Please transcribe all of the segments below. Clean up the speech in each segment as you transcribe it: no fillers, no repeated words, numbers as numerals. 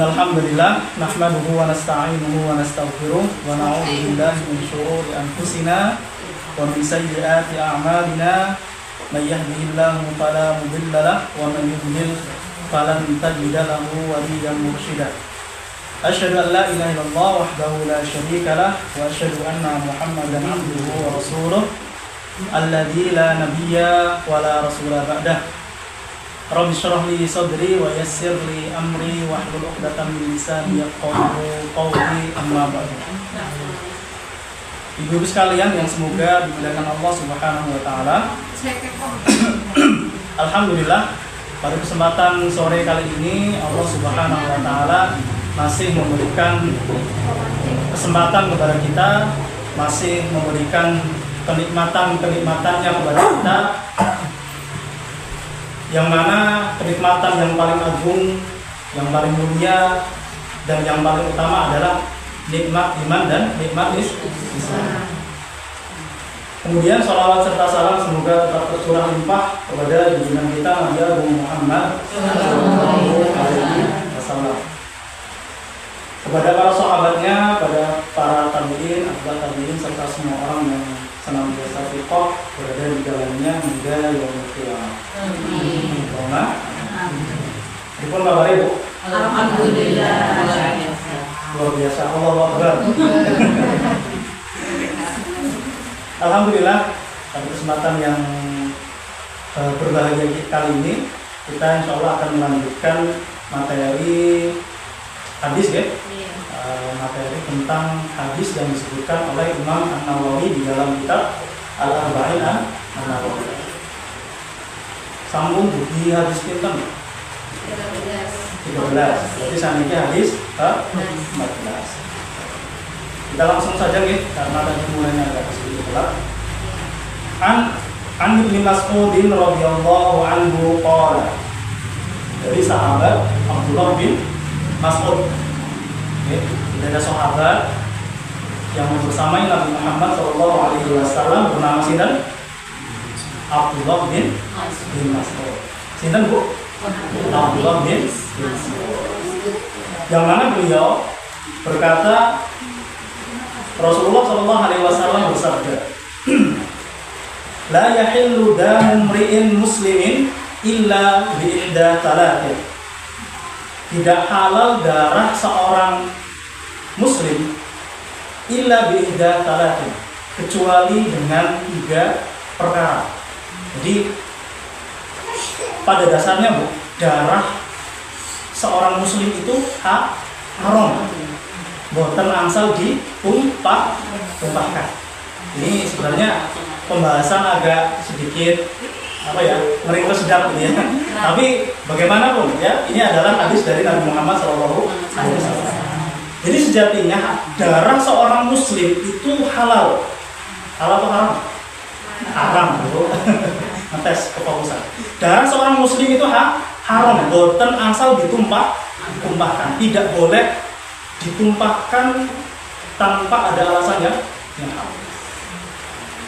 Innal hamdalillah nahmaduhu wa nasta'inuhu wa nastaghfiruh wa na'udzu billahi min shururi anfusina wa min sayyiati a'malina may yahdihillahu fala mudilla lahu wa man yudlil falan tajida lahu waliyyan mursyida. Asyhadu an la ilaha illallah wahdahu la syarika lah wa asyhadu anna Muhammadan abduhu wa rasuluh alladzi la nabiyya wa la rasula ba'dah. Rabbi shrah li sadri wa yassir li amri wahlul 'uqdatam min lisani yafqahu qawli, amma ba'du. Ibu-ibu sekalian yang semoga dimuliakan Allah Subhanahu wa taala. Alhamdulillah, pada kesempatan sore kali ini Allah Subhanahu wa taala masih memberikan kesempatan kepada kita, masih memberikan kenikmatan-kenikmatannya kepada kita, yang mana kenikmatan yang paling agung, yang paling mulia, dan yang paling utama adalah nikmat iman dan nikmat Islam. Kemudian sholawat serta salam semoga tetap tercurah limpah kepada junjungan kita Nabi Agung Muhammad sallallahu alaihi wasallam, kepada para sahabatnya, pada para tabi'in, atba'ut tabi'in, serta semua orang yang senantiasa fiqh berada di dalamnya hingga yaumul qiyamah. Amin. Dipun kabare, Bu? Alhamdulillah. Luar biasa, Allahu Akbar. Alhamdulillah, pada kesempatan yang berbahagia kali ini kita insya Allah akan melanjutkan materi hadis, ya? Materi tentang hadis yang disebutkan oleh Imam An-Nawawi di dalam kitab Al-Arba'in An-Nawawi. Sambung di hadis pinten? 13. Berarti sanadnya hadis 14. Kita langsung saja, nih, karena tadi mulainya agak sedikit telat. An Ibnu Mas'ud radhiyallahu anhu qala. Dari sahabat Abdullah bin Mas'ud. Ada sahabat yang bersamai Nabi Muhammad SAW bernama sinten? Abdullah bin Mas'ud. Sinten, Bu? Abdullah bin Mas'ud. Yang mana beliau berkata, Rasulullah SAW bersabda, la yahillu damu mri'in muslimin illa bi ihda talatin. Tidak halal darah seorang muslim illa bi ihda talatin, kecuali dengan 3 perkara. Jadi pada dasarnya, Bu, darah seorang muslim itu haram. Boten angsal ditumpahkan. Ini sebenarnya pembahasan agak sedikit ngeringkes sedap gitu ya. Tapi bagaimanapun ya, ini adalah hadis dari Nabi Muhammad SAW. Jadi sejatinya darah seorang muslim itu halal. Halal atau haram? Haram, bro. Ngetes kefokusan. Darah seorang muslim itu haram. Boten angsal ditumpahkan. Tidak boleh ditumpahkan tanpa ada alasan yang haram.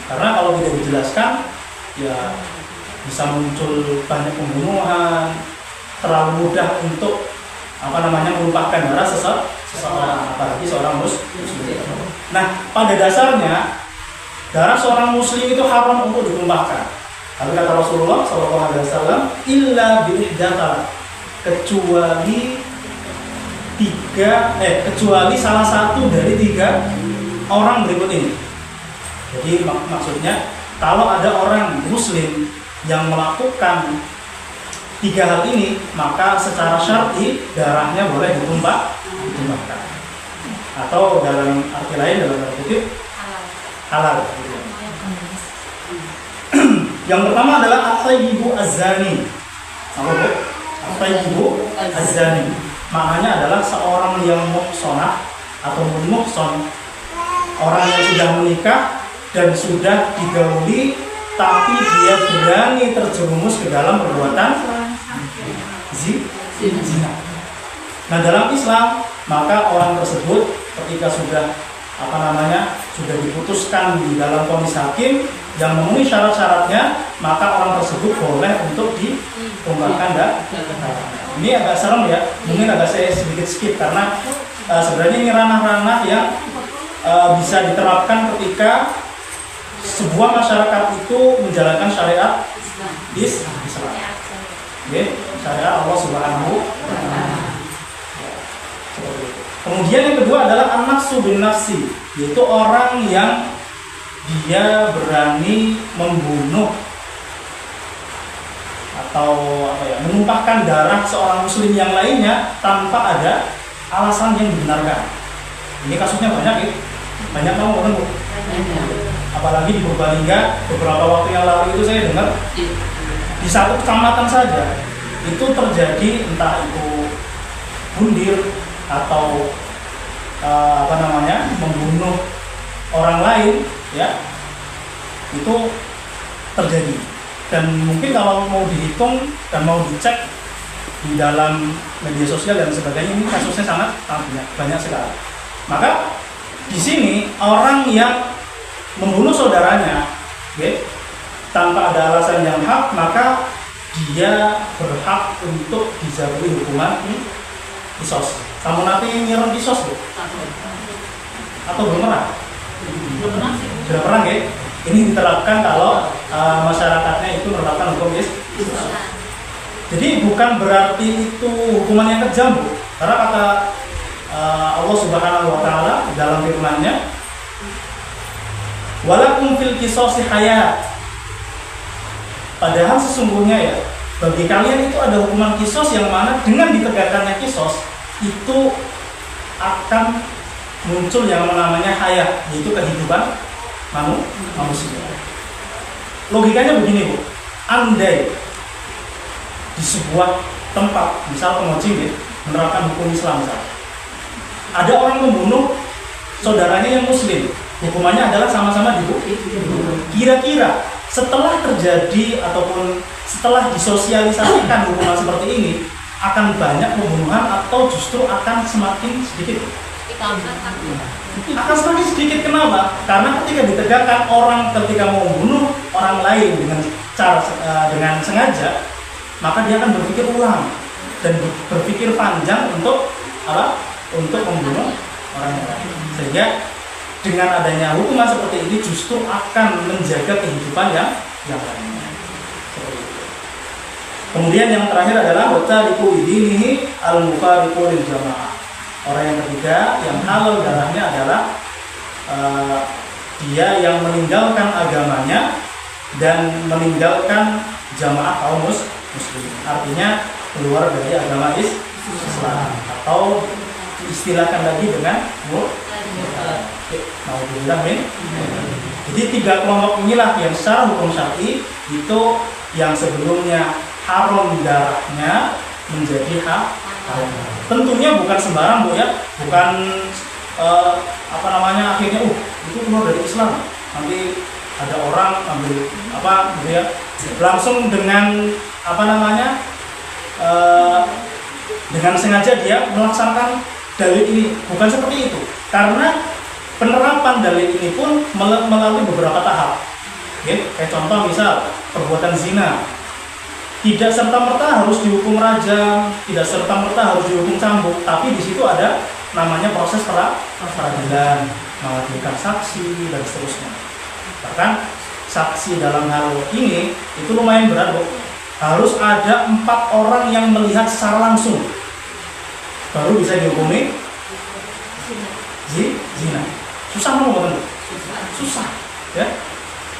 Karena kalau tidak dijelaskan, ya bisa muncul banyak pembunuhan, terlalu mudah untuk menumpahkan darah seseorang, apalagi seorang muslim. Nah, pada dasarnya darah seorang muslim itu haram untuk ditumpahkan. Tapi kata Rasulullah SAW, illa bi ihdatal, kecuali salah satu dari 3 orang berikut ini. Jadi maksudnya, kalau ada orang muslim yang melakukan 3 hal ini, maka secara syar'i darahnya boleh ditumpahkan. Atau dalam arti lain, dalam arti kutip, halal. Yang pertama adalah at-thayyibu az-zani. Apa, Bu? At-thayyibu az-zani. Maknanya adalah seorang yang muhsanah atau muhsan, orang yang sudah menikah dan sudah digauli, tapi dia berani terjerumus ke dalam perbuatan zina. Nah, dalam Islam, maka orang tersebut ketika sudah sudah diputuskan di dalam vonis hakim, yang memenuhi syarat-syaratnya, maka orang tersebut boleh untuk ditumbangkan darahnya. Ini agak serem ya, mungkin agak saya sedikit skip karena sebenarnya ini ranah-ranah yang bisa diterapkan ketika sebuah masyarakat itu menjalankan syariat Islam. Okay. Syariat Allah Subhanahu wa Ta'ala. Kemudian yang kedua adalah an-nafsu bin nafsi, yaitu orang yang dia berani membunuh atau menumpahkan darah seorang muslim yang lainnya tanpa ada alasan yang dibenarkan. Ini kasusnya banyak ya. Banyak kamu ketemu. Apalagi di Purbalingga beberapa waktu yang lalu itu saya dengar di satu kecamatan saja itu terjadi entah itu bundir atau membunuh orang lain ya, itu terjadi. Dan mungkin kalau mau dihitung dan mau dicek di dalam media sosial dan sebagainya, ini kasusnya sangat banyak sekali. Maka di sini orang yang membunuh saudaranya tanpa ada alasan yang hak, maka dia berhak untuk dijatuhi hukuman kisos. Kamu nanti nyerang kisos loh? Atau belum pernah? Sudah pernah ya? Ini diterapkan kalau masyarakatnya itu menerapkan hukum kisos. Jadi bukan berarti itu hukuman yang kejam, Bu. Karena kata Allah Subhanahu wa Ta'ala dalam firman-Nya, walakum fil qisasi hayat. Padahal sesungguhnya ya, bagi kalian itu ada hukuman kisos yang mana dengan ditegakkannya kisos itu akan muncul yang namanya hayat, yaitu kehidupan manusia. Logikanya begini, Bu. Andai di sebuah tempat, misal Pengocing menerapkan hukum Islam, ada orang membunuh saudaranya yang muslim, hukumannya adalah sama-sama dibunuh. Kira-kira setelah terjadi ataupun setelah disosialisasikan hukuman seperti ini, akan banyak pembunuhan atau justru akan semakin sedikit? Akan semakin sedikit. Kenapa? Karena ketika ditegakkan, orang ketika mau membunuh orang lain dengan cara dengan sengaja, maka dia akan berpikir ulang dan berpikir panjang untuk apa? Untuk membunuh orang lain. Sehingga dengan adanya hukuman seperti ini justru akan menjaga kehidupan yang lainnya. Kemudian yang terakhir adalah watariku idinihi al-mufariqu lil jamaah. Orang yang ketiga yang halal darahnya adalah dia yang meninggalkan agamanya dan meninggalkan jamaah kaum muslim. Artinya keluar dari agama Islam atau istilahkan lagi dengan Jadi tiga kelompok inilah yang secara hukum syar'i itu yang sebelumnya haram darahnya menjadi halal. Tentunya bukan sembarang, Bu ya, bukan akhirnya itu keluar dari Islam. Nanti ada orang ambil langsung dengan dengan sengaja dia melaksanakan dalil ini. Bukan seperti itu. Karena penerapan dalil ini pun melalui beberapa tahap. Kayak contoh misal perbuatan zina, tidak serta-merta harus dihukum rajam, tidak serta-merta harus dihukum cambuk, tapi di situ ada namanya proses peradilan, menghadirkan saksi dan seterusnya. Bahkan saksi dalam hal ini itu lumayan berat, Bu. Harus ada 4 orang yang melihat secara langsung baru bisa dihukumi zina. Susah mau betul? Susah, ya.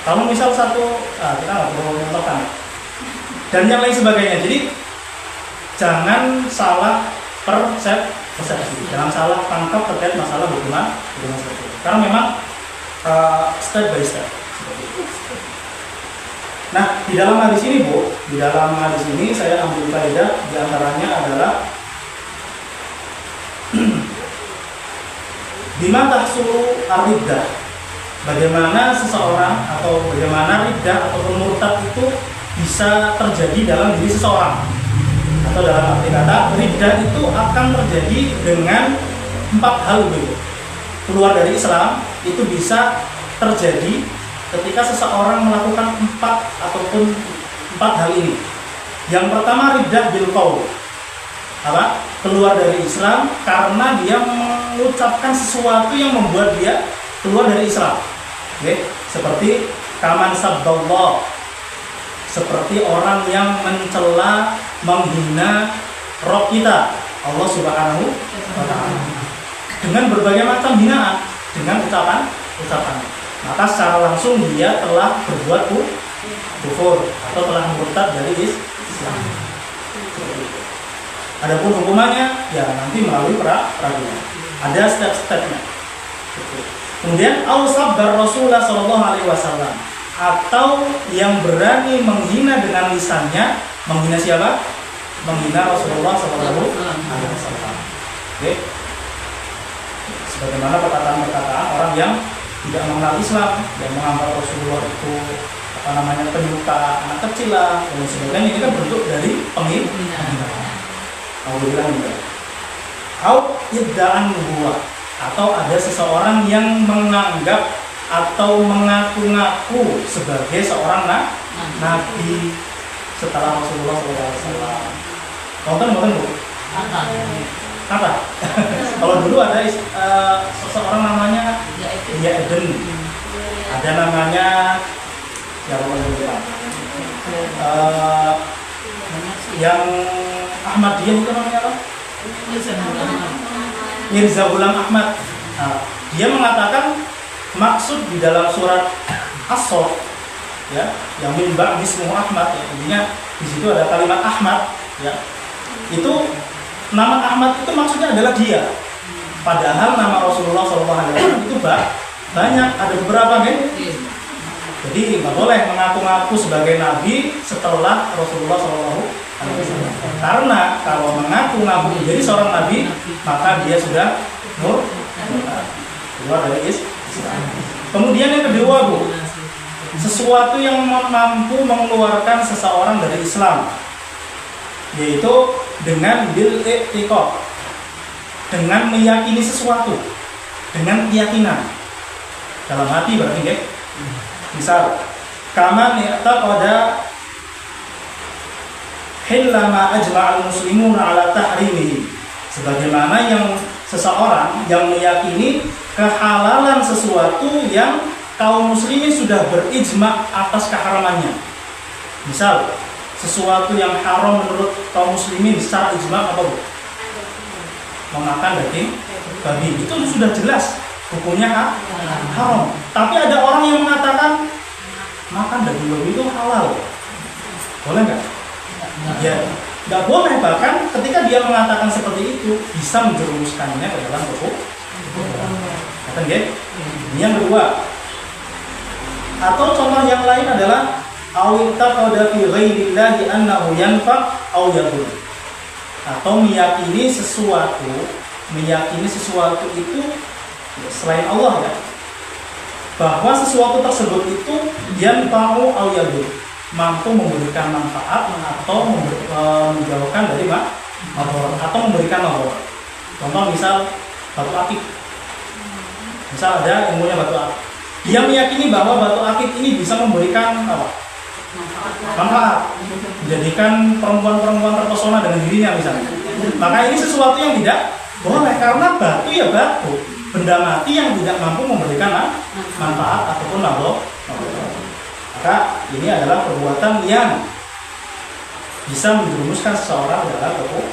Kalau misal kita nggak perlu menentukan dan yang lain sebagainya. Jadi jangan salah persepsi, jangan salah tangkap terkait masalah hukuman seperti itu. Karena memang step by step. Nah, di dalam hadis ini, Bu, di dalam hadis ini saya ambil faedah di antaranya adalah bima tahsulu ar-riddah. Bagaimana seseorang atau bagaimana riddah atau murtad itu bisa terjadi dalam diri seseorang. Atau dalam arti kata, riddah itu akan terjadi dengan 4 hal dulu. Keluar dari Islam itu bisa terjadi ketika seseorang melakukan empat hal ini. Yang pertama, riddah bil qaul. Apa? Keluar dari Islam karena dia mengucapkan sesuatu yang membuat dia keluar dari Islam. Oke, seperti kaman sabballah, seperti orang yang mencela, menghina Rabb kita, Allah Subhanahu wa taala, dengan berbagai macam hinaan, dengan ucapan. Maka secara langsung dia telah berbuat kufur atau telah murtad dari Islam. Adapun hukumannya ya nanti melalui peradilan. Ada step-stepnya. Kemudian al-sabbar Rasulullah sallallahu alaihi wasallam, atau yang berani menghina dengan lisannya. Menghina siapa? Menghina Rasulullah sallallahu alaihi wasallam. Oke. Sebagaimana perkataan orang yang tidak mengenal Islam, yang menganggap Rasulullah itu penyuka anak kecil lah dan sebagainya, ini kan bentuk dari penghinaan. Mau bilang gitu. Au idda'an nubuwah, atau ada seseorang yang menganggap atau mengaku-ngaku sebagai seorang nabi setelah Rasulullah SAW. Nonton Bu? Apa? Kalau dulu ada seseorang namanya Dia Eden, ada namanya siapa yang Ahmadiyah itu namanya apa? Mirza Ghulam Ahmad. Nah, dia mengatakan maksud di dalam surat As-Saff, ya, yang min ba'di ismuhu Ahmad, ya, intinya di situ ada kalimat Ahmad, ya. Itu nama Ahmad itu maksudnya adalah dia. Padahal nama Rasulullah SAW itu banyak, ada beberapa kan? Jadi nggak boleh mengaku-ngaku sebagai nabi setelah Rasulullah SAW. Karena kalau mengaku-ngaku menjadi seorang nabi, maka dia sudah keluar dari Islam. Kemudian yang kedua, Bu, sesuatu yang mampu mengeluarkan seseorang dari Islam, yaitu dengan bil-i'tiqad, dengan meyakini sesuatu, dengan keyakinan dalam hati berarti ya. Misal, kama i'taqada hillama ajma'al muslimun ala tahrimihi, sebagaimana yang seseorang yang meyakini kehalalan sesuatu yang kaum muslimin sudah berijma atas keharamannya. Misal, sesuatu yang haram menurut kaum muslimin secara ijma apa, Bu? Memakan daging babi, itu sudah jelas hukumnya haram. Tapi ada orang yang mengatakan makan daging babi itu halal, boleh nggak? Ya, nggak boleh. Bahkan ketika dia mengatakan seperti itu bisa menjerumuskannya ke dalam hukum. Kata nggih? Yang kedua, atau contoh yang lain adalah awitaqada fi ghairillahi annahu yanfa' aw yadur, atau meyakini sesuatu itu selain Allah, ya, bahwa sesuatu tersebut itu yanfa'u aw yadur, mampu memberikan manfaat atau menjauhkan dari madarat atau memberikan madarat. Contoh misal batu akik. Misal ada ilmunya batu akik, dia meyakini bahwa batu akik ini bisa memberikan apa? Manfaat, menjadikan perempuan-perempuan terpesona dengan dirinya misalnya. Maka ini sesuatu yang tidak boleh, karena batu ya batu, benda mati yang tidak mampu memberikan manfaat ataupun madarat. Maka ini adalah perbuatan yang bisa menjerumuskan seseorang dalam kufur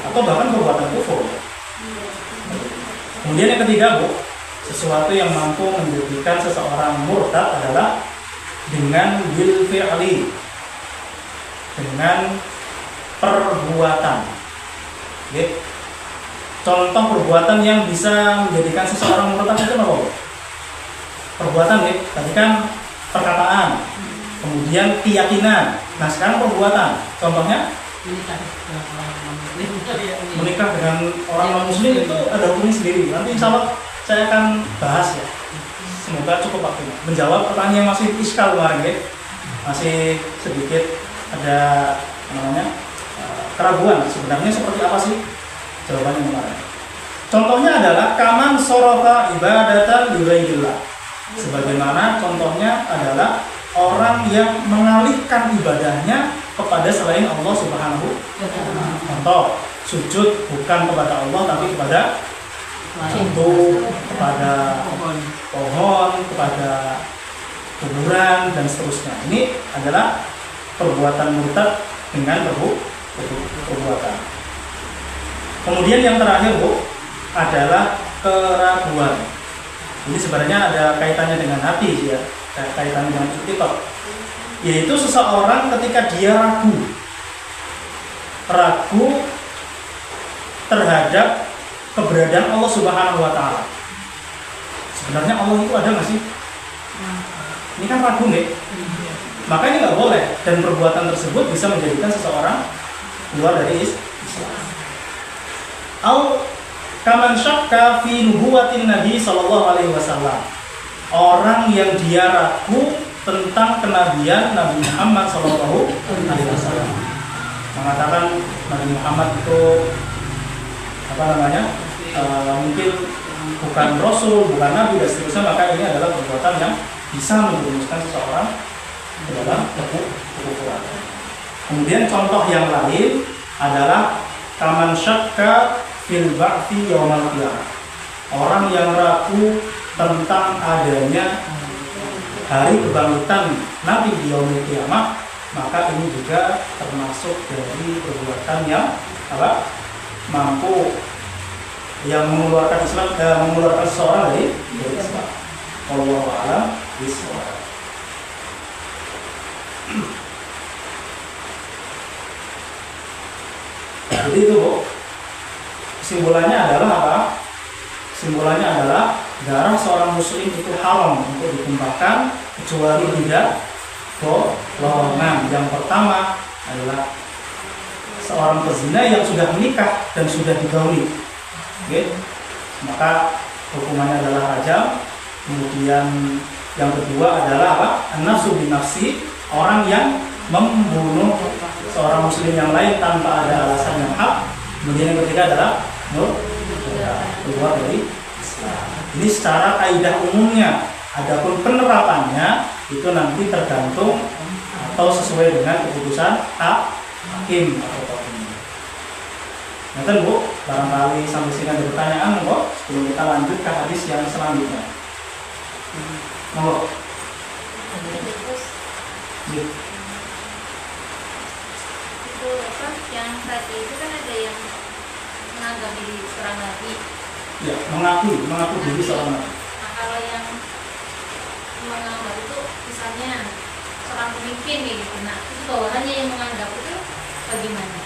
atau bahkan perbuatan kufur. Kemudian yang ketiga, Bu, sesuatu yang mampu menjadikan seseorang murtad adalah dengan bil fi'li, dengan perbuatan. Oke. Contoh perbuatan yang bisa menjadikan seseorang murtad itu apa? Perbuatan, ya. Tadi kan perkataan, kemudian keyakinan. Nah, sekarang perbuatan. Contohnya menikah dengan orang non-muslim itu ada hukumnya sendiri. Nanti insya Allah saya akan bahas, ya. Semoga cukup waktunya menjawab pertanyaan yang masih iskal kemarin, ya. Masih sedikit ada keraguan sebenarnya seperti apa sih jawabannya kemarin. Contohnya adalah kaman sorofa ibadatan li ghairillah, Sebagaimana contohnya adalah orang yang mengalihkan ibadahnya kepada selain Allah Subhanahu wa Ta'ala. Contoh, sujud bukan kepada Allah tapi kepada batu, kepada pohon, kepada kuburan dan seterusnya. Ini adalah perbuatan murtad dengan perbuatan. Kemudian yang terakhir, Bu, adalah keraguan. Ini sebenarnya ada kaitannya dengan hati, ya, kaitannya dengan i'tiqad. Yaitu seseorang ketika dia ragu terhadap keberadaan Allah Subhanahu wa Ta'ala. Sebenarnya Allah itu ada nggak sih? Ini kan ragu nih. Maka ini nggak boleh, dan perbuatan tersebut bisa menjadikan seseorang keluar dari Islam. Au kaman syakka fi nubuwatin Nabi sallallahu alaihi wasallam. Orang yang dia ragu tentang kenabian Nabi Muhammad sallallahu alaihi wasallam. Mengatakan Nabi Muhammad itu mungkin bukan rasul, bukan nabi dan seterusnya, maka ini adalah perbuatan yang bisa menjerumuskan seseorang ke dalam kekufuran. Kemudian contoh yang lain adalah kaman syakka fil ba'thi yaumal qiyamah. Orang yang ragu tentang adanya hari kebangkitan Nabi di yaumul qiyamah, maka ini juga termasuk dari perbuatan yang mampu yang mengeluarkan seseorang dari Islam. Wallahu a'lam bishawab. Jadi itu, Bu, kesimpulannya adalah apa? Kesimpulannya adalah darah seorang muslim itu haram untuk ditumpahkan kecuali tidak golongan. Yang pertama adalah seorang pezina yang sudah menikah dan sudah digauli, maka hukumannya adalah rajam. Kemudian yang kedua adalah apa? An-nafsu bin-nafsi, orang yang membunuh seorang muslim yang lain tanpa ada alasan yang hak. Kemudian yang ketiga adalah keluar dari Islam. Ini secara kaidah umumnya. Adapun penerapannya itu nanti tergantung atau sesuai dengan keputusan hakim atau hakim. Nanti, Bu, barangkali sampai sini ada pertanyaan, Bu, sebelum kita lanjut ke hadis yang selanjutnya. Monggo. Itu apa? Yang tadi itu kan ada yang menganggap diri seorang nabi. Ya, mengaku diri seorang nabi. Nah, kalau yang menganggap itu misalnya seorang pemimpin gitu, nah itu bawahannya yang menganggap itu bagaimana?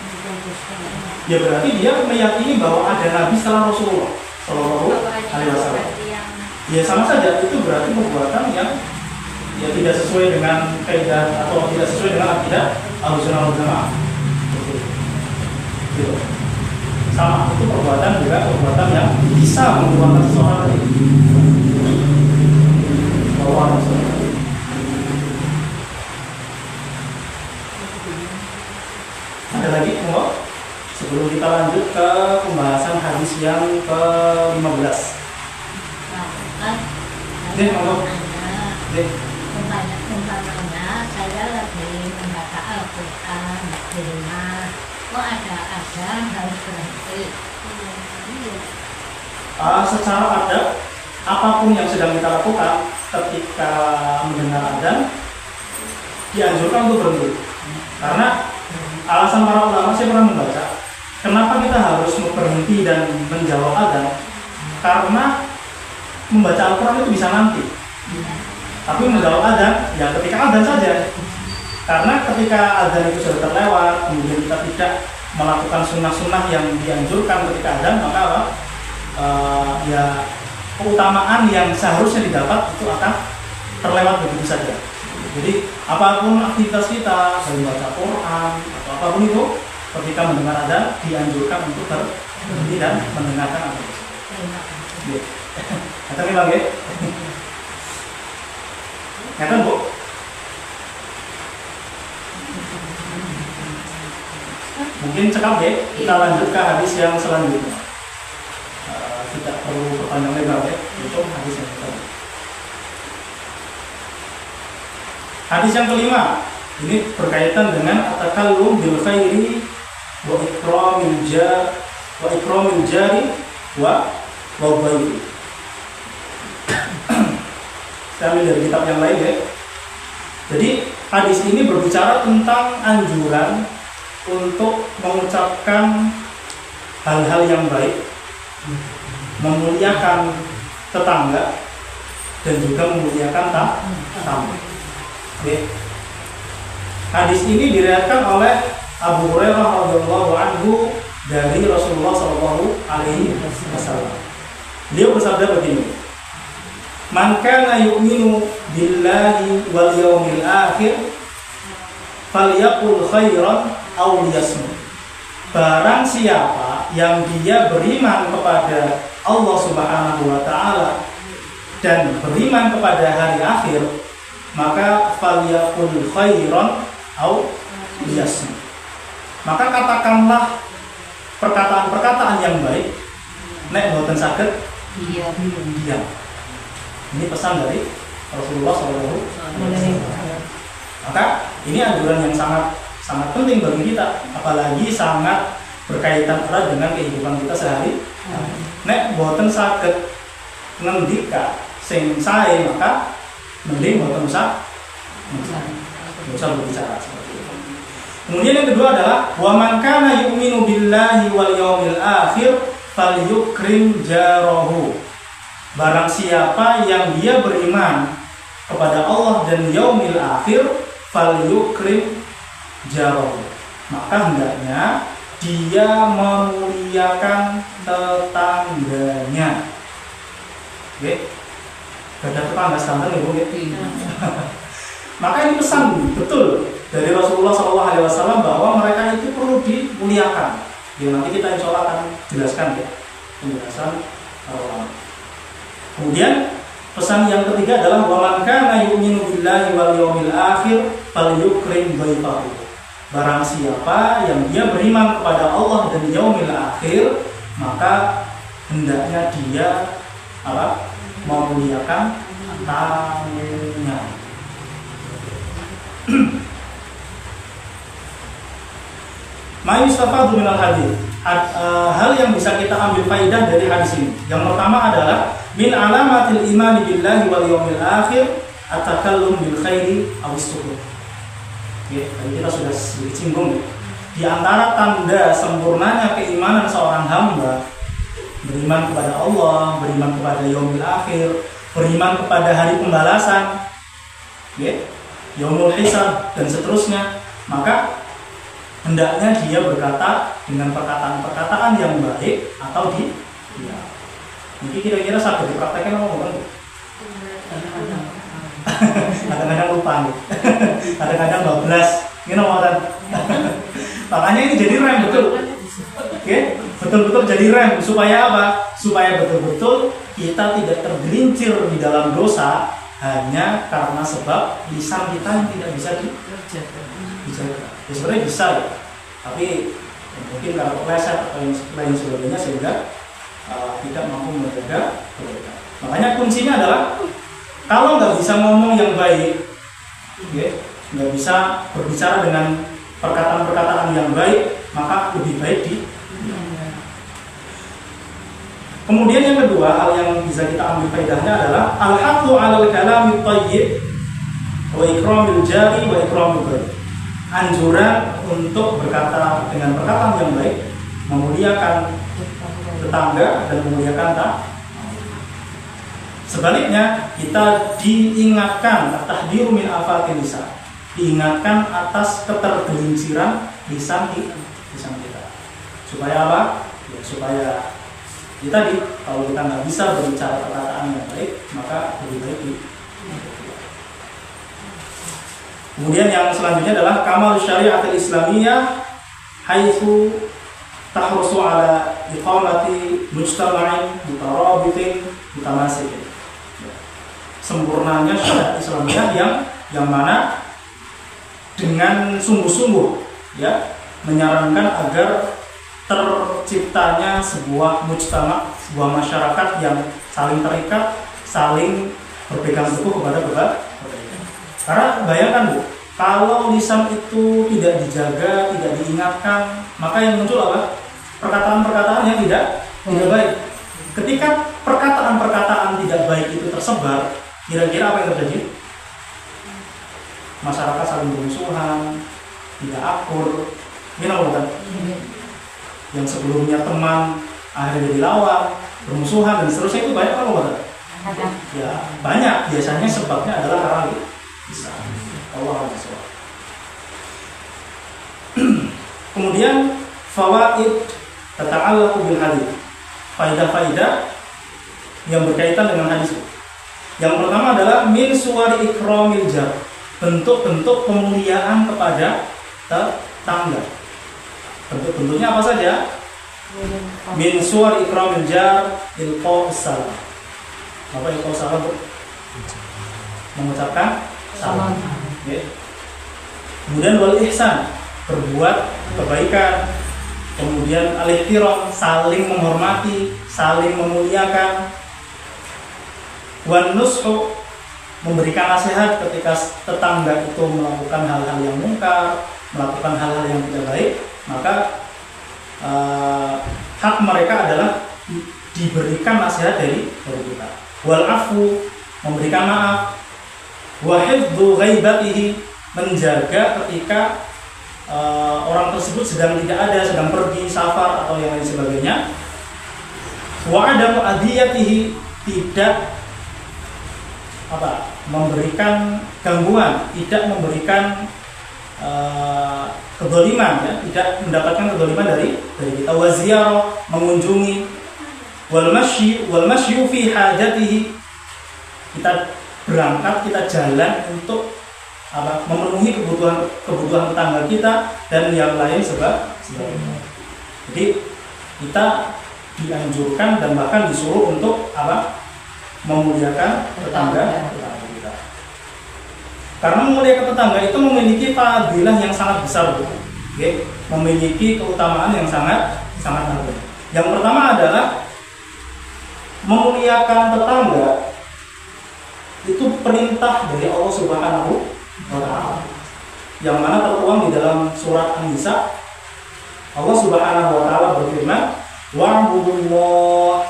Ya berarti dia meyakini bahwa ada nabi setelah Rasulullah Shallallahu Alaihi Wasallam. Ya sama saja, itu berarti perbuatan yang ya tidak sesuai dengan kaidah atau tidak sesuai dengan akidah Ahlussunnah wal Jamaah. Gitu. Sama, itu perbuatan juga perbuatan yang bisa mengeluarkan seseorang dari bawah Rasulullah. Ada lagi, enggak? Sebelum kita lanjut ke pembahasan hadis yang ke-15. Dek, monggo. Dek. Umpamanya saya lagi membaca Al-Quran di rumah, kok ada azan harus berhenti. Secara adat, apapun yang sedang kita lakukan ketika mendengar azan dianjurkan untuk berhenti. Karena alasan para ulama, saya pernah membaca, kenapa kita harus berhenti dan menjawab azan? Karena membaca Al-Quran itu bisa nanti, tapi menjawab azan ya ketika azan saja. Karena ketika azan itu sudah terlewat, kemudian kita tidak melakukan sunnah-sunnah yang dianjurkan ketika azan, maka apa? Ya keutamaan yang seharusnya didapat itu akan terlewat begitu saja. Jadi apapun aktivitas kita, dari baca Quran atau apapun itu, ketika mendengar azan dianjurkan untuk berhenti dan mendengarkan azan. Kata bilang ya, kata Bu. Mungkin cekap ya, kita lanjut ke hadis yang selanjutnya. Tidak perlu perpanjang lebar ya, itu hadis yang tadi. Hadis yang kelima, ini berkaitan dengan at-takallum bil khairi wa ikramil jari wa dhaifi. Saya ambil dari kitab yang lain ya. Jadi hadis ini berbicara tentang anjuran untuk mengucapkan hal-hal yang baik, memuliakan tetangga, dan juga memuliakan tamu. Okay. Hadis ini diriwayatkan oleh Abu Hurairah radhiyallahu anhu dari Rasulullah sallallahu alaihi wasallam. Beliau bersabda begini: "Man kana yu'minu billahi wal yawmil akhir falyaqul khairan aw liyasmut." Barang siapa yang dia beriman kepada Allah Subhanahu wa taala dan beriman kepada hari akhir, maka falyaqul khairan aw liyasmut. Maka katakanlah perkataan-perkataan yang baik, nek mboten saged diam. Ini pesan dari Rasulullah SAW. Maka ini anjuran yang sangat penting bagi kita, apalagi sangat berkaitan erat dengan kehidupan kita sehari. Nek mboten saged ngendika sing sae, maka mending mboten usah berbicara seperti itu. Kemudian yang kedua adalah wa man kana yu'minu billahi wal yawmil akhir falyukrim jarahu. Barang siapa yang dia beriman kepada Allah dan yaumil akhir, falyukrim jarahu, maka hendaknya dia memuliakan tetangganya. Oke, ada tetangga standar ibu ya. Maka ini pesan betul dari Rasulullah SAW bahwa mereka itu perlu dimuliakan. Ya, nanti kita insya Allah akan jelaskan ya penjelasan. Kemudian pesan yang ketiga adalah wa man kana yu'minu billahi wal yawmil akhir falyukrim dhaifahu. Barang siapa yang dia beriman kepada Allah dan yaumil akhir, maka hendaknya dia memuliakan tamunya. Ma yustafadu minal hadis. Hal yang bisa kita ambil faidah dari hadis ini. Yang pertama adalah min alamatil imani billahi wal yawmil akhir at-takallum bil khairi aw as-sukut. Oke, tadi kita sudah singgung. Di antara tanda sempurnanya keimanan seorang hamba, beriman kepada Allah, beriman kepada yaumil akhir, beriman kepada hari pembalasan, yaumul hisab dan seterusnya, maka hendaknya dia berkata dengan perkataan-perkataan yang baik atau diam. Mungkin kira-kira sampai dipraktekkan apa bukan? Kadang-kadang lupa nih. Kadang-kadang bablas. Ini nomor. Makanya ini jadi rem betul. Oke, betul-betul jadi rem supaya apa? Supaya betul-betul kita tidak tergelincir di dalam dosa hanya karena sebab lisan kita yang tidak bisa dijaga. Ya sebenarnya bisa ya, tapi mungkin kalau pleset atau yang lain sebagainya sehingga tidak mampu menjaga kebaikan. Makanya kuncinya adalah kalau nggak bisa ngomong yang baik, nggak bisa berbicara dengan perkataan-perkataan yang baik, maka lebih baik di. Kemudian yang kedua, hal yang bisa kita ambil faedahnya adalah al-haqqu 'alal kalamit thayyib wa ikramil jari wa ikramil ghaib. Anjuran untuk berkata dengan perkataan yang baik, memuliakan tetangga dan memuliakan tamu. Sebaliknya kita diingatkan tahdiru min afatin lisan, diingatkan atas ketergelinciran lisan kita. Supaya apa? Ya, supaya kita kalau kita nggak bisa berbicara perkataan yang baik, maka lebih baik Kemudian yang selanjutnya adalah kamal syariatul islamiyah haitsu tahrusu ala iqamati mujtama'in mutarabitin mutamasikin. Sempurnanya syariat Islamiyah yang mana dengan sungguh-sungguh ya menyarankan agar terciptanya sebuah mujtama', sebuah masyarakat yang saling terikat, saling berpegang teguh kepada kebaikan. Karena bayangkan Bu, kalau lisan itu tidak dijaga, tidak diingatkan, maka yang muncul apa? Perkataan-perkataan yang tidak baik. Ketika perkataan-perkataan tidak baik itu tersebar, kira-kira apa yang terjadi? Masyarakat saling bermusuhan, tidak akur, gimana kan? Yang sebelumnya teman akhirnya jadi lawan, bermusuhan dan seterusnya, itu banyak kan bukan? Ya banyak. Biasanya sebabnya adalah karena lisan. Allah SWT. Kemudian fawaid tata'allaqu bil hadits. Faidah-faidah yang berkaitan dengan hadis. Yang pertama adalah min suwari ikramil jar. Bentuk-bentuk kemuliaan kepada tetangga. Bentuk-bentuknya apa saja? Min suwari ikramil jar ilqa'us salam. Apa ilqa'us salam? Mengucapkan salam. Ya. Kemudian wal ihsan, berbuat kebaikan. Kemudian al-ihtiram, saling menghormati, saling memuliakan. Wan nushu, memberikan nasihat ketika tetangga itu melakukan hal-hal yang mungkar, melakukan hal-hal yang tidak baik, maka hak mereka adalah diberikan nasihat dari kita. Wal afu, memberikan maaf. Wa hifdzu ghaibatihi, menjaga ketika orang tersebut sedang tidak ada, sedang pergi safar atau yang lain sebagainya. Wa adamu adiyatihi, tidak memberikan gangguan, tidak memberikan kedoliman, ya, tidak mendapatkan kedoliman dari kita. Wa ziyarah, mengunjungi. Wal masyu fi hajatihi, kita berangkat, kita jalan untuk memenuhi kebutuhan tetangga kita dan yang lain sebagainya. Jadi kita dianjurkan dan bahkan disuruh untuk memuliakan tetangga kita. Karena memuliakan tetangga itu memiliki fadilah yang sangat besar, okay? Memiliki keutamaan yang sangat agung. Yang pertama adalah memuliakan tetangga itu perintah dari Allah Subhanahu wa Ta'ala, yang mana tertuang di dalam surat An-Nisa. Allah Subhanahu wa Ta'ala berfirman, wa'budullah,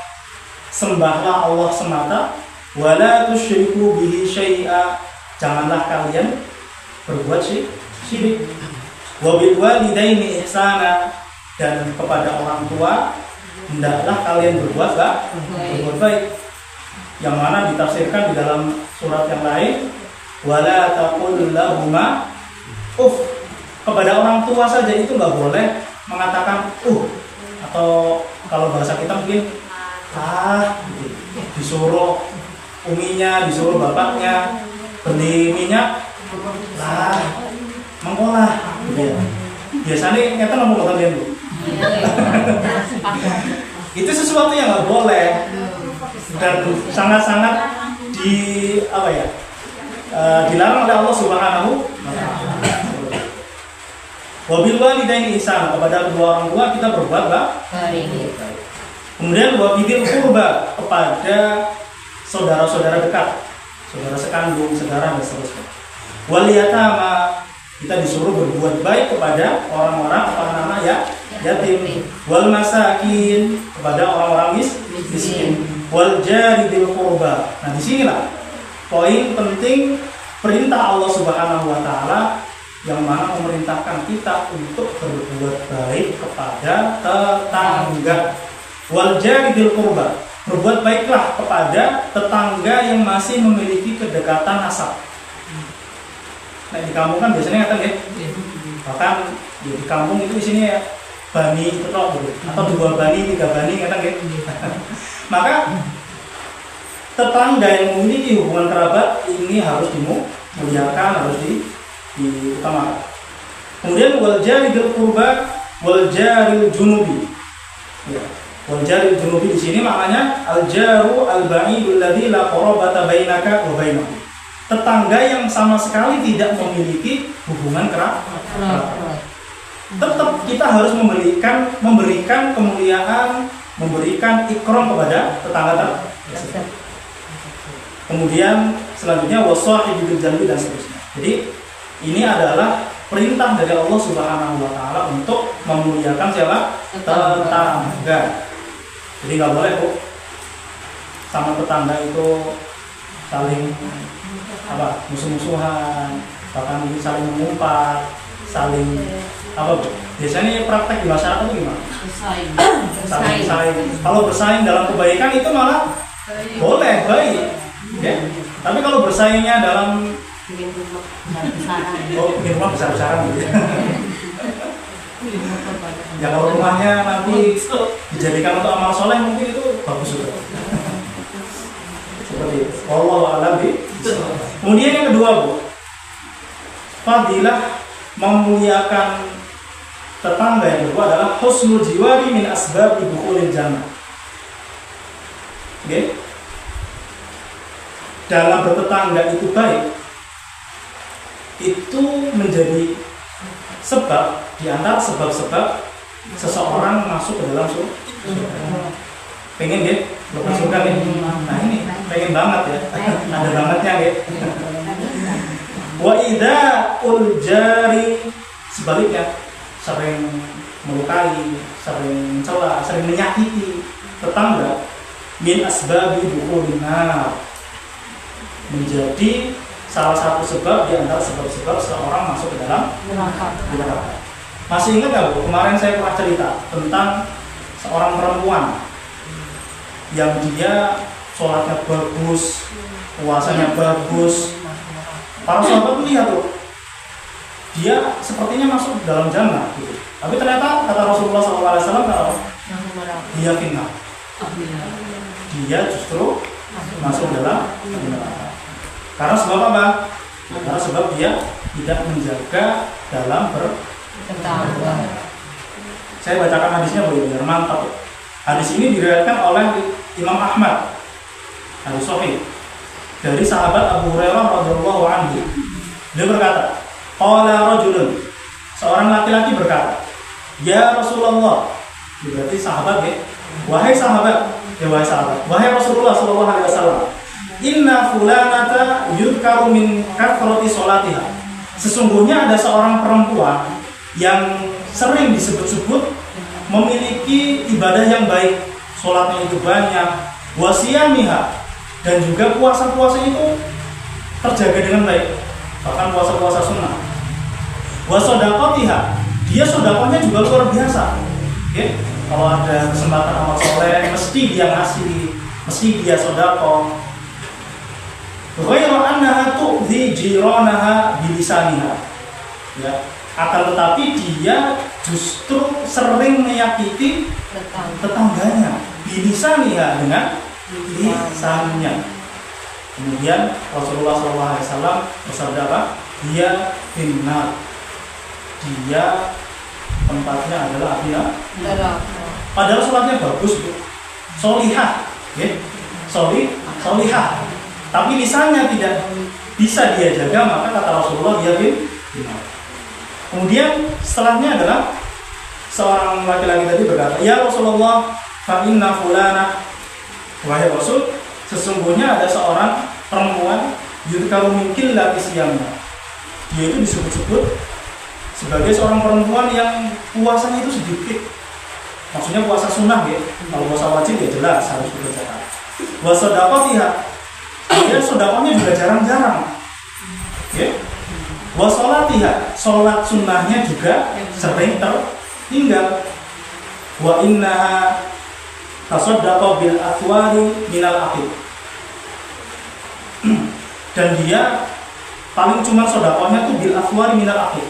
sembahlah Allah semata, wa la tusyriku bihi syai'a, janganlah kalian berbuat syirik. Wa bil walidaini ihsana, dan kepada orang tua hendaklah kalian berbuat baik. Yang mana ditafsirkan di dalam surat yang lain, wala taqul lahuma uff, kepada orang tua saja itu nggak boleh mengatakan atau kalau bahasa kita mungkin gitu. Disuruh uminya, disuruh bapaknya beli minyak mengkolah gitu. Biasanya kita ngomong kalian Bu. Itu sesuatu yang nggak boleh dan sangat-sangat dilarang oleh Allah Subhanahu wa Ta'ala. Wabil walidaini ihsan, kepada kedua orang tua kita berbuat baik. Kemudian wabil qurba, kepada saudara-saudara dekat, saudara sekandung, saudara dan seterusnya. Wal yatama, kita disuruh berbuat baik kepada orang-orang yatim. Wal masakin, kepada orang-orang miskin. Wal jari bil qurba. Nah, disinilah poin penting perintah Allah Subhanahu wa Ta'ala, yang mana memerintahkan kita untuk berbuat baik kepada tetangga. Wal jari bil qurba, berbuat baiklah kepada tetangga yang masih memiliki kedekatan nasab. Nah, di kampung kan biasanya kata bahkan di kampung itu isinya bani itu atau 2 bani, 3 bani kata maka tetangga yang memiliki hubungan kerabat ini harus dimuliakan, harus diutamakan. Kemudian wal jari bil qurba wal jaril junubi. Ya, wal jaril junubi di sini maknanya al jaru al ba'idul ladzi la qarabata bainaka wa bainahu. Tetangga yang sama sekali tidak memiliki hubungan kerabat. Tetap kita harus memberikan kemuliaan, memberikan ikram kepada tetangga. Kemudian selanjutnya wasahibil janbi dan seterusnya. Jadi ini adalah perintah dari Allah Subhanahu wa taala untuk memuliakan siapa? Tetangga. Jadi nggak boleh Bu sama tetangga itu saling musuh-musuhan, bahkan mungkin saling mengumpat, saling Bu? Biasanya praktek di masyarakat itu gimana? Bersaing. Kalau bersaing dalam kebaikan itu malah boleh, baik. Ya. Tapi kalau bersaingnya dalam bikin rumah besar-besaran gitu ya. Ya kalau rumahnya nanti dijadikan untuk amal soleh mungkin itu bagus juga. Seperti itu. Wallahu a'lam bishawab. Kemudian yang kedua Bu, fadilah memuliakan tetangga yang kedua adalah husnul jiwari min asbab dukhulil jannah. Oke? Dalam bertetangga itu baik, itu menjadi sebab di antara sebab-sebab seseorang masuk ke dalam surga. Pengen ya? Lepas surga nih. Nah ini pengen banget ya. Ada bangetnya ya. Wa idza uljari, sebaliknya sering melukai, sering mencela, sering menyakiti tetangga, min asbabi dukhulin nar, menjadi salah satu sebab di antara sebab-sebab seorang masuk ke dalam neraka. Masih ingat nggak Bu? Kemarin saya pernah cerita tentang seorang perempuan yang dia sholatnya bagus, puasanya bagus. Para sahabat melihat tuh, dia sepertinya masuk dalam jannah gitu. Tapi ternyata kata Rasulullah SAW, dia finnar. Dia justru masuk dalam neraka. Karena sebab apa? Karena sebab dia tidak menjaga dalam bertetangga. Saya bacakan hadisnya biar mantap. Hadis ini diriwayatkan oleh Imam Ahmad, hadis sahih, dari sahabat Abu Hurairah radhiyallahu anhu. Dia berkata, qala rajulun, seorang laki-laki berkata, ya Rasulullah, berarti sahabat ya, wahai sahabat, wahai Rasulullah sallallahu alaihi wasallam, inna fulanata yudkaru min kathrati sholatiha. Sesungguhnya ada seorang perempuan yang sering disebut-sebut memiliki ibadah yang baik, sholatnya itu banyak, wasiyamiha, dan juga puasa-puasa itu terjaga dengan baik, bahkan puasa-puasa sunnah. Wasodaqatiha, dia sodakohnya juga luar biasa. Okay? Kalau ada kesempatan amal soleh, mesti dia ngasih, mesti dia sodakoh. Ghairu annaha tu'dhi jiranaha bilisaniha. Ya, akan tetapi dia justru sering menyakiti tetangganya bilisaniha, dengan lisannya. Kemudian Rasulullah SAW bersabda apa? Dia finnar. Dia tempatnya adalah api neraka. Padahal sholatnya bagus, Bu. Solihah, ya. Solihah. Tapi lisannya tidak bisa dia jaga, maka kata Rasulullah dia finnar. Kemudian setelahnya adalah seorang laki-laki tadi berkata, ya Rasulullah, fa inna fulana, wahai Rasul, sesungguhnya ada seorang perempuan yudkaru min qillati siyamha. Dia itu disebut-sebut sebagai seorang perempuan yang puasanya itu sedikit. Maksudnya puasa sunnah ya. Kalau puasa wajib ya jelas harus dikerjakan. Wa shadaqatiha, dia sedekahnya juga jarang-jarang. Ya. Wa sholatiha, sholat sunnahnya juga sering tertinggal. Wa innaha tasaddaqa bil athwari minal aqid. Dan dia paling cuma sedekahnya tuh bil athwari minal aqid.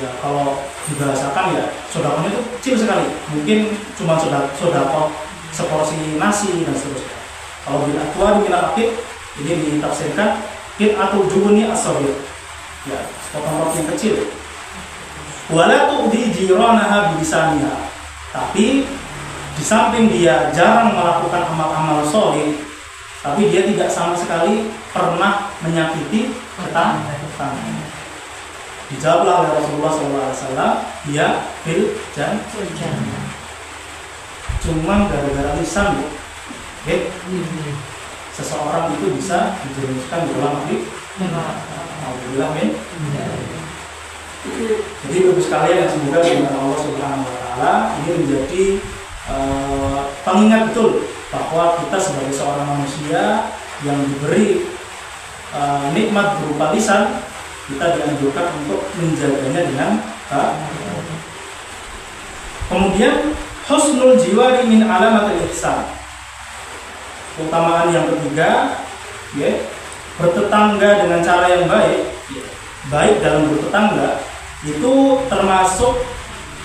Ya kalau dibahasakan ya sedekahnya itu kecil sekali. Mungkin cuma sedekah seporsi nasi dan seterusnya. Kalau bil athwari minal aqid ini ditafsirkan qit'atul jubni as-saghir. Ya, potong roti yang kecil. Wala tu'di jiranaha bilisaniha. Tapi di samping dia jarang melakukan amal-amal sholih, tapi dia tidak sama sekali pernah menyakiti tetangga. Dijawablah oleh Rasulullah SAW, dia fil jannah. Cuma gara-gara lisan, Bu. seseorang itu bisa dijerumuskan ke dalam api neraka. Alhamdulillah, min. Jadi Bapak sekalian yang semoga dengan Allah Subhanahu Wa Taala ini menjadi pengingat betul bahwa kita sebagai seorang manusia yang diberi nikmat berupa lisan, kita dianjurkan untuk menjaganya dengan baik. Kemudian husnul jiwari min alamatil ihsan. Keutamaan yang ketiga, ya, bertetangga dengan cara yang baik. Baik dalam bertetangga itu termasuk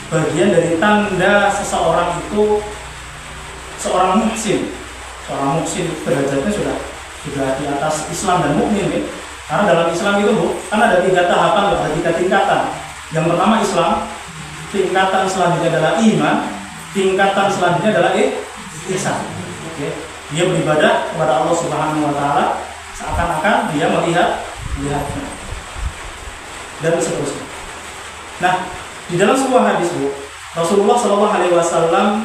bagian dari tanda seseorang itu seorang muhsin. Seorang muhsin derajatnya sudah di atas Islam dan mukmin, ya. Karena dalam Islam itu kan ada 3 tahapan, ada 3 tingkatan. Yang pertama Islam, tingkatan selanjutnya adalah iman, tingkatan selanjutnya adalah ihsan. Oke. Dia beribadah kepada Allah Subhanahu Wa Taala seakan-akan dia melihatnya dan seterusnya. Nah, di dalam sebuah hadis, Rasulullah SAW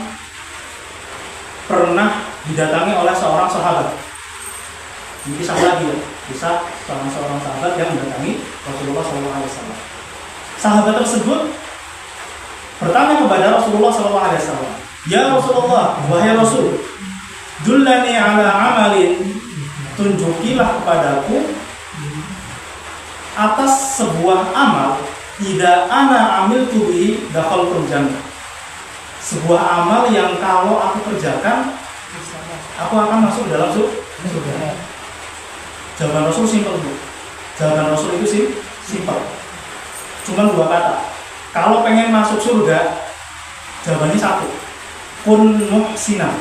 pernah didatangi oleh seorang sahabat. Ini kisah lagi, ya, kisah seorang sahabat yang mendatangi Rasulullah SAW. Sahabat tersebut bertanya kepada Rasulullah SAW, "Ya Rasulullah, wahai Rasul, dullani ala amalin, tunjukilah kepadaku atas sebuah amal, idza ana amiltu bihi dakhaltul jannah." Sebuah amal yang kalau aku kerjakan, aku akan masuk dalam surga. Jawaban Rasul simpel, Bu. Jawaban Rasul itu simpel. Cuma 2 kata. Kalau pengen masuk surga, jawabannya 1. Kun muhsinan.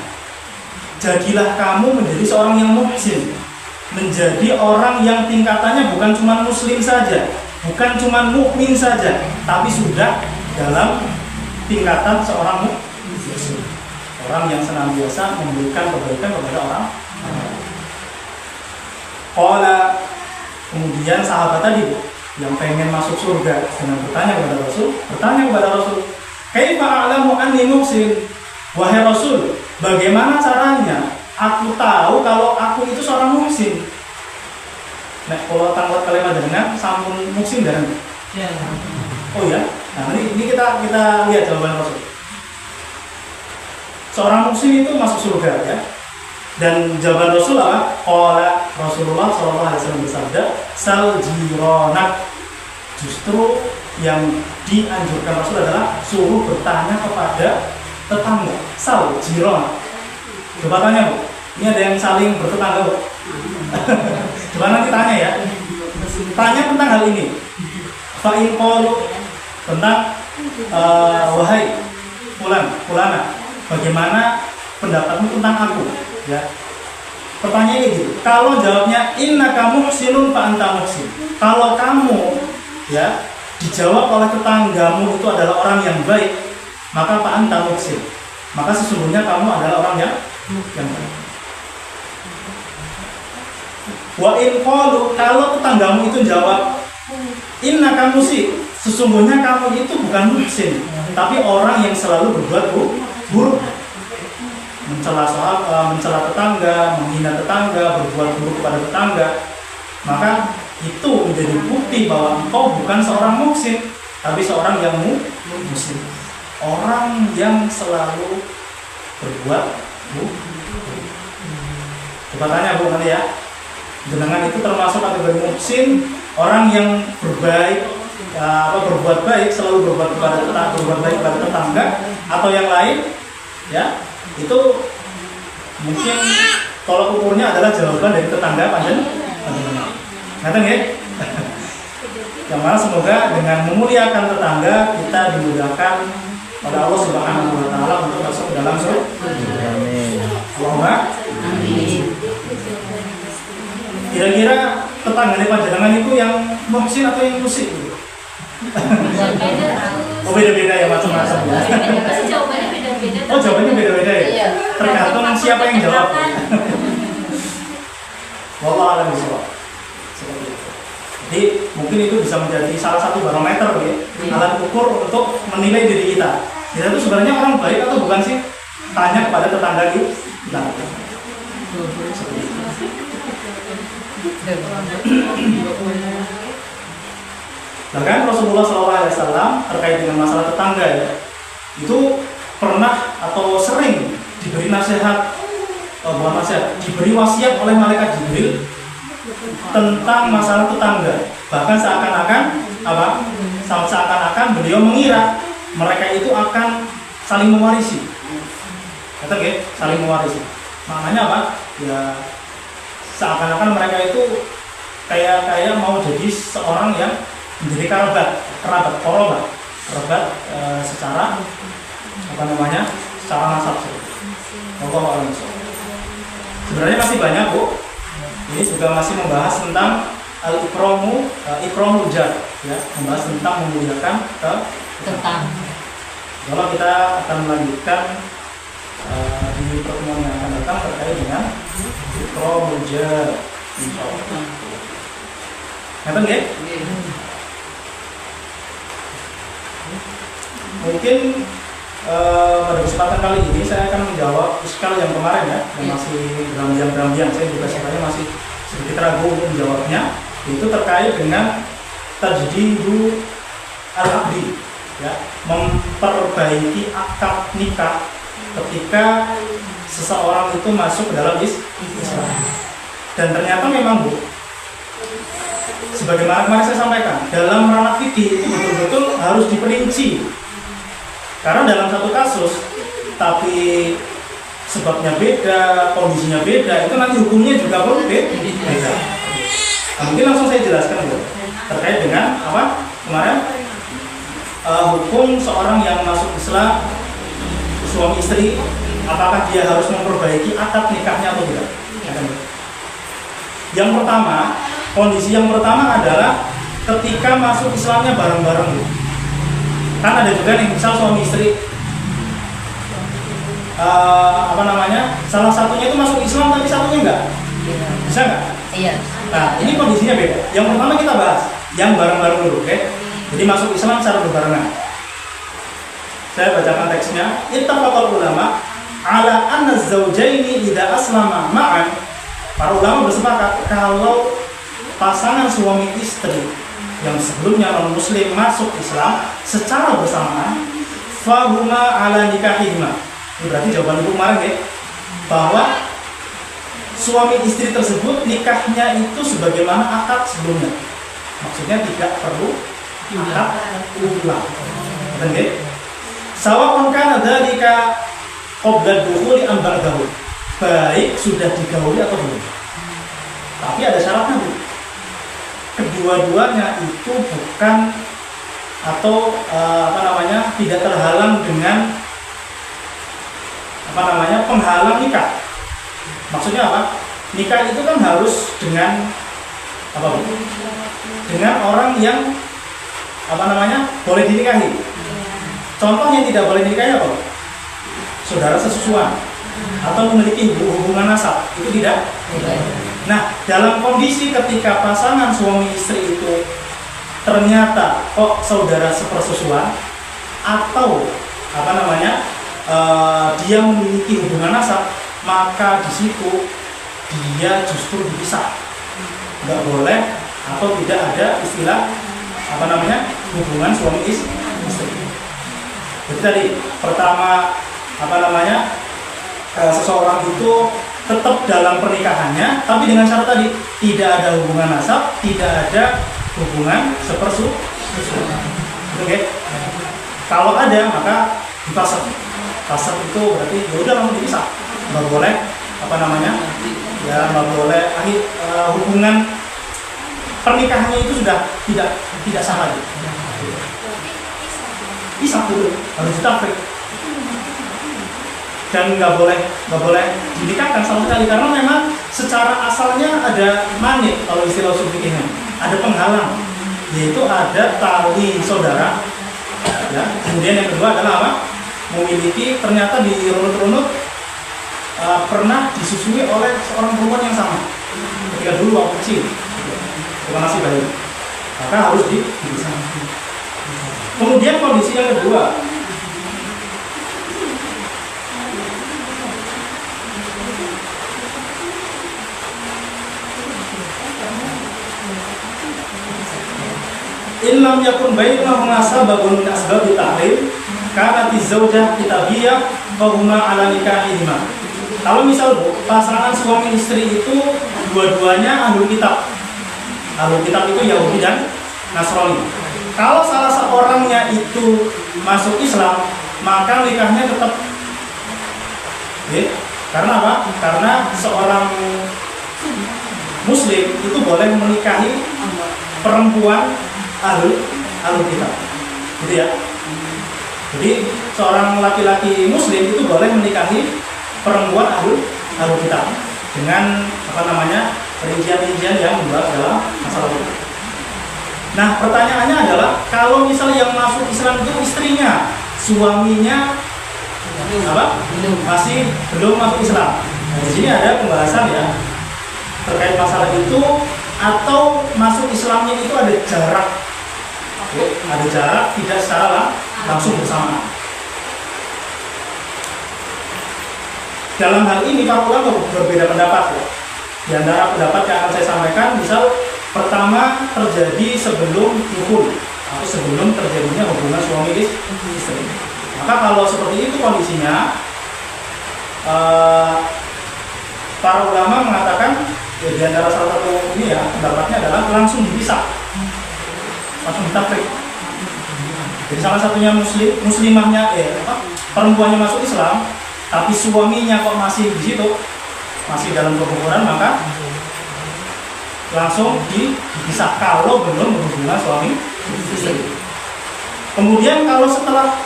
Jadilah kamu menjadi seorang yang muhsin. Menjadi orang yang tingkatannya bukan cuma muslim saja, bukan cuma mukmin saja, tapi sudah dalam tingkatan seorang muhsin. Orang yang senantiasa memberikan kebaikan kepada orang. Qala, kemudian sahabat tadi yang pengen masuk surga dengan bertanya kepada Rasul, "Kaifa a'lamu anni muhsin?" Wahai Rasul, bagaimana caranya aku tahu kalau aku itu seorang muhsin? Nah, kalau tanggal kalimat dengan sampun muhsin dan oh ya, nah ini kita lihat jawaban Rasul. Seorang muhsin itu masuk surga, ya. Dan jawaban Rasul apa? Qala, Rasulullah SAW bersabda, "Sal jironak." Justru yang dianjurkan Rasul adalah suruh bertanya kepada tetangga. Sal jironak. Coba tanya, Bu. Ini ada yang saling bertetangga, Bu. Coba nanti tanya, ya. Tanya tentang hal ini. Fa'in qalu, tentang wahai fulana, bagaimana pendapatmu tentang aku? Ya. Pertanyaannya gitu. Kalau jawabnya innaka muhsinun fa anta muhsin. Kalau kamu, ya, dijawab oleh tetanggamu itu adalah orang yang baik, maka fa anta muhsin. Maka sesungguhnya kamu adalah orang yang baik. Wa in qalu, kalau tetanggamu itu jawab innaka muhsin, sesungguhnya kamu itu bukan muhsin, tapi orang yang selalu berbuat buruk. Mencela tetangga, menghina tetangga, berbuat buruk kepada tetangga, maka itu menjadi bukti bahwa engkau bukan seorang muhsin, tapi seorang yang muslim. Orang yang selalu berbuat buruk. Coba tanya, Bu, nanti, ya. Jenengan itu termasuk kategori muhsin, orang yang berbuat baik, selalu berbuat baik kepada tetangga atau yang lain, ya. Itu mungkin tolak ukurnya adalah jawaban dari tetangga panjenengan. Ngaten ya? Yang mana semoga dengan memuliakan tetangga kita dimudahkan oleh Allah Subhanahu Wa Taala untuk masuk ke dalam surga. Amin. Allahumma amin. Kira-kira tetangga di panjenengan itu yang muhsin atau yang musik? Oh, beda-beda ya, macam-macam ya. Pasti jawabannya beda-beda. Oh, jawabannya beda-beda ya? Iya. Tergantung siapa yang jawab. Wallahu a'lam bishawab. Seperti itu. Jadi mungkin itu bisa menjadi salah satu barometer, ya, alat ukur untuk menilai diri kita. Kita itu sebenarnya orang baik atau bukan sih? Tanya kepada tetangga kita. Seperti itu. Bahkan Rasulullah SAW terkait dengan masalah tetangga ya, itu pernah atau sering diberi nasihat, bukan nasihat, diberi wasiat oleh malaikat Jibril tentang masalah tetangga. Bahkan seakan-akan beliau mengira mereka itu akan saling mewarisi. Kata nggih, saling mewarisi. Maknanya apa? Ya seakan-akan mereka itu kayak mau jadi seorang yang menjadi kerabat secara secara nasab. Sebenarnya masih banyak Bu. Ini juga masih membahas tentang ikramul jar, ya, membahas tentang memuliakan tetangga. Kalau kita akan melanjutkan di pertemuan yang akan datang terkait dengan ikramul jar, insyaallah. Ngaten nggih? Mungkin pada kesempatan kali ini saya akan menjawab iskal yang kemarin ya, yang masih berambian-berambian. Saya juga sebenarnya masih sedikit ragu untuk menjawabnya. Itu terkait dengan tajdidu al-aqdi, ya, memperbaiki akad nikah ketika seseorang itu masuk ke dalam Islam. Dan ternyata memang Bu, sebagaimana kemarin saya sampaikan, dalam ranah fikih itu betul-betul harus diperinci. Karena dalam satu kasus, tapi sebabnya beda, kondisinya beda, itu nanti hukumnya juga beda. Nah, mungkin langsung saya jelaskan Bu, terkait dengan apa kemarin hukum seorang yang masuk Islam, suami istri, apakah dia harus memperbaiki akad nikahnya atau tidak? Yang pertama, kondisi yang pertama adalah ketika masuk Islamnya bareng-bareng. Kan ada juga nih, misal suami istri salah satunya itu masuk Islam tapi satunya enggak, bisa nggak? Iya. Nah, ini kondisinya beda. Yang pertama kita bahas yang bareng-bareng dulu, oke? Jadi masuk Islam secara berbarengan. Saya bacakan teksnya. Ittafaqal ulama ala anna az-zawjaini idza aslama ma'an. Para ulama bersepakat kalau pasangan suami istri yang sebelumnya non-muslim masuk Islam secara bersamaan, fahuma ala nikahihima. Ini berarti jawaban ibu kemarin ya, bahwa suami istri tersebut nikahnya itu sebagaimana akad sebelumnya. Maksudnya tidak perlu akad ulang. Betul? Sawa'un kana dzalika qabla dukhuli am ba'dahu. Baik sudah digauli atau belum. Tapi ada syaratnya, Bu. Kedua-duanya itu bukan atau tidak terhalang dengan penghalang nikah. Maksudnya apa? Nikah itu kan harus dengan apa? Dengan orang yang boleh dinikahi. Contoh yang tidak boleh dinikahi apa? Saudara sesusuan atau memiliki hubungan nasab, itu tidak. Nah, dalam kondisi ketika pasangan suami istri itu ternyata kok saudara sepersusuan atau dia memiliki hubungan nasab, maka di situ dia justru dipisah. Nggak boleh atau tidak ada istilah hubungan suami istri. Jadi tadi pertama seseorang itu tetap dalam pernikahannya, tapi dengan syarat tadi tidak ada hubungan nasab, tidak ada hubungan sepersusuan. Oke? Kalau ada maka dipasang. Pasang itu berarti ya udah langsung dipisah. Nggak boleh nggak boleh hubungan pernikahannya itu sudah tidak sah lagi. Pisah dulu, harus ditafrik. Dan nggak boleh dinikahkan sama sekali karena memang secara asalnya ada manit, kalau istilah usul fikihnya ada penghalang, yaitu ada tali saudara ya. Kemudian yang kedua adalah apa? Memiliki ternyata di runut-runut pernah disusui oleh seorang perempuan yang sama ketika dulu waktu kecil, bukan masih bayi, maka harus dipisah. Kemudian kondisi yang kedua, lam yakun bainahuma sababun min asbabi tahrim kanati zaujah kitabiyah wa huma ala nikahihima. Kalau misal Bu, pasangan suami istri itu dua-duanya ahlul kitab. Ahlul kitab itu Yahudi dan Nasrani. Kalau salah seorangnya itu masuk Islam, maka nikahnya tetap. Karena apa? Karena seorang Muslim itu boleh menikahi perempuan ahlul kitab, gitu ya. Jadi seorang laki-laki Muslim itu boleh menikahi perempuan ahlul kitab dengan rincian-rincian yang membahas dalam masalah itu. Nah, pertanyaannya adalah kalau misalnya yang masuk Islam itu istrinya, suaminya masih belum masuk Islam. Nah, di sini ada pembahasan ya terkait masalah itu, atau masuk Islamnya itu ada jarak, tidak secara langsung bersamaan. Dalam hal ini para ulama berbeda pendapat ya. Di antara pendapat yang akan saya sampaikan, misal pertama terjadi sebelum dukhul atau sebelum terjadinya hubungan suami istri. Maka kalau seperti itu kondisinya, para ulama mengatakan ya, di antara salah satu ini ya pendapatnya adalah langsung dipisah, langsung ditafrik. Jadi salah satunya muslimahnya perempuannya masuk Islam, tapi suaminya kok masih di situ, masih dalam kekufuran, maka langsung dipisah kalau belum berhubungan suami istri. Kemudian kalau setelah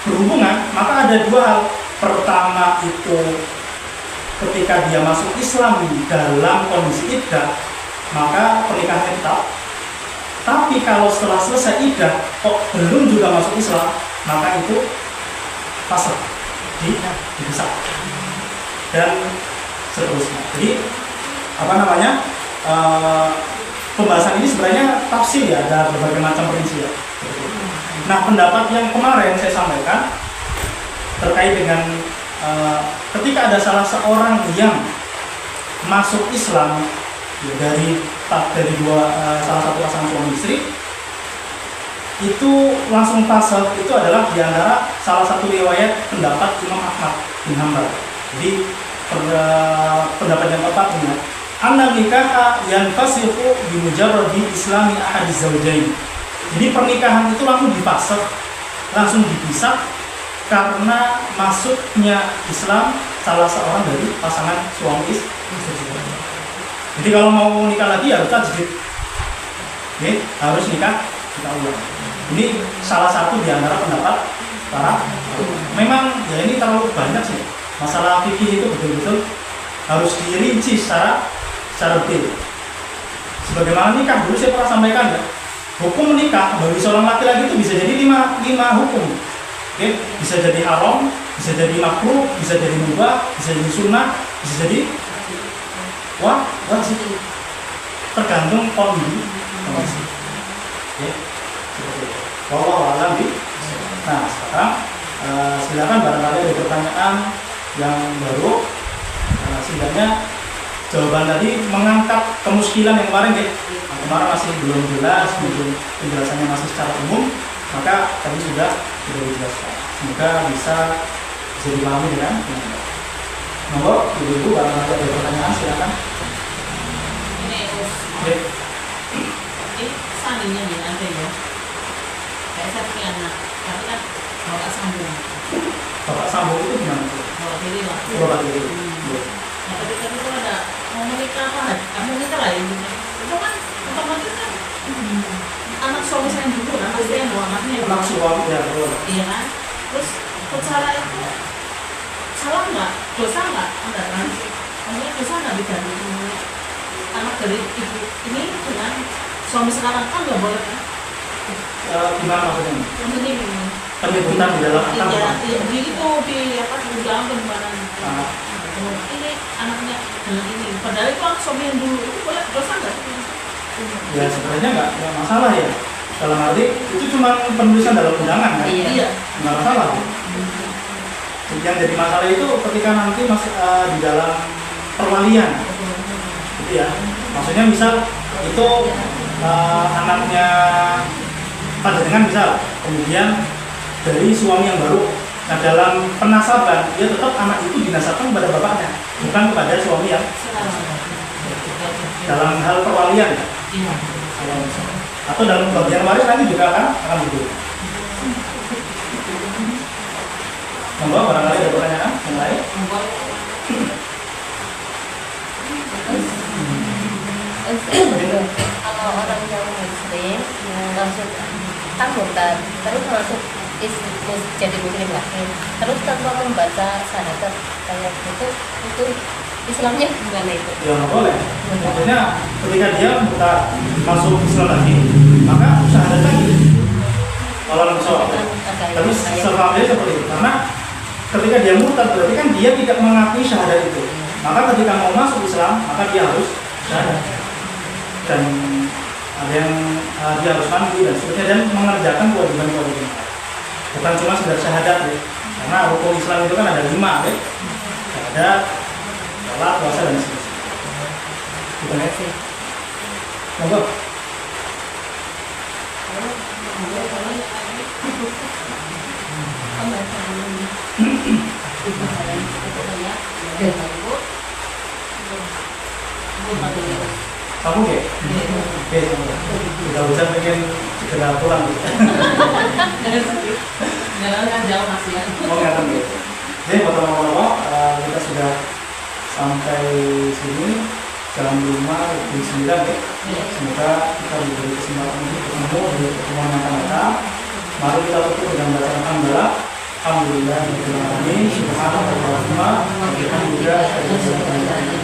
berhubungan, maka ada dua hal. Pertama itu ketika dia masuk Islam dalam kondisi iddah, maka pernikahannya tetap. Tapi kalau setelah selesai iddah kok belum juga masuk Islam, maka itu fasakh, dipisah dan seterusnya. Jadi pembahasan ini sebenarnya tafsir ya, ada berbagai macam prinsip. Nah, pendapat yang kemarin saya sampaikan terkait dengan ketika ada salah seorang yang masuk Islam ya, dari salah satu pasangan suami istri itu langsung fasakh, itu adalah diantara salah satu riwayat pendapat Imam Ahmad bin Hanbal. Jadi pendapat yang tepatnya anna nikaha yanfasikhu bi mujarradi islami ahadiz zawjain. Jadi pernikahan itu langsung difasakh, langsung dipisah karena masuknya Islam salah seorang dari pasangan suami istri. Jadi kalau mau nikah lagi harus tajdid, harus nikah ulang. Ini salah satu di antara pendapat para. Memang ya ini terlalu banyak sih. Masalah fikih itu betul-betul harus dirinci secara detail. Sebagaimana nikah dulu saya pernah sampaikan ya. Hukum menikah bagi seorang laki-laki itu bisa jadi lima hukum. Bisa jadi haram, bisa jadi makruh, bisa jadi mubah, bisa jadi sunnah, bisa jadi wajib. Tergantung kondisi. Wallahu a'lam bishawab. Nah, sekarang silakan barangkali ada pertanyaan yang baru. Setidaknya jawaban tadi mengangkat kemuskilan yang kemarin ya. Kemarin masih belum jelas, mungkin penjelasannya masih secara umum, maka tadi sudah dijelaskan. Semoga bisa dipahami dengan baik. Monggo, ibu-ibu barangkali ada pertanyaan silakan. Ini seandainya nih nanti ya, kayak saya punya anak, tapi kan bapak sambung. Bapak sambung itu gimana? Bapak diri lah. Bapak diri. Nah, tapi itu ada mau menikah apa? Kamu nikah lah ya. Itu kan otomatis kan anak suami saya dulu kan, pasti yang bawa anaknya. Anak suami ya, betul. Iya kan? Terus cara itu salah nggak? Dosa nggak? Enggak kan? Maksudnya dosa nggak diganti anak dari ibu ini dengan suami sekarang kan nggak boleh kan? Gimana maksudnya? Maksudnya gini. Penyebutan di dalam akta. Iya, di dalam penyebaran. Ini anaknya dengan ini. Padahal itu anak suami yang dulu itu boleh dosa nggak? Ya sebenarnya nggak masalah ya. Dalam arti itu cuma penulisan dalam undangan kan? Iya. Nggak masalah. Yang jadi masalah itu ketika nanti masih di dalam perwalian, gitu ya. Maksudnya misal itu anaknya panjenengan misal kemudian dari suami yang baru, nah dalam penasaban dia tetap anak itu dinasabkan kepada bapaknya, bukan kepada suami yang dalam hal perwalian. Iya. Atau dalam bagian waris nanti juga akan begitu. Monggo barangkali ada pertanyaan yang lain. Kalau orang yang muslim masuk kan murtad terus masuk jadi muslim lagi terus tanpa membaca syahadat kayak itu Islamnya gimana itu? Ya nggak boleh. Maksudnya ketika dia masuk Islam lagi, maka syahadat lagi. Kalau misalnya, tapi sebabnya seperti itu. Karena ketika dia murtad berarti kan dia tidak mengakui syahadat itu. Maka ketika mau masuk Islam, maka dia harus syahadat. Dan ada yang dia harus mandi dan seterusnya dan mengerjakan kewajiban-kewajiban. Bukan cuma sekedar syahadat ya. Karena rukun Islam itu kan ada 5 ya. Syahadat, sholat, puasa dan seterusnya. Terima kasih. Monggo. Kamu ya? Oke, kita hujan pengen segera pulang gitu. Jalan kan jauh masih ya. Mau ngatakan gitu. Jadi bapak-bapak kita sudah sampai sini jam 5:09 ya. Semoga kita diberi kesempatan untuk ketemu di pertemuan yang akan datang. Mari kita tutup dengan bacaan alhamdulillah. Alhamdulillah ini subhanallah wa bihamdihi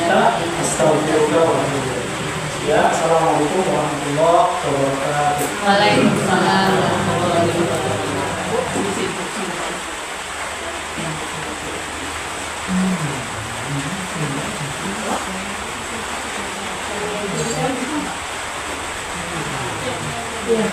kita astagfirullah wa atubu ilaih. Ya, assalamualaikum warahmatullahi wabarakatuh. Waalaikumsalam warahmatullahi wabarakatuh. Iya.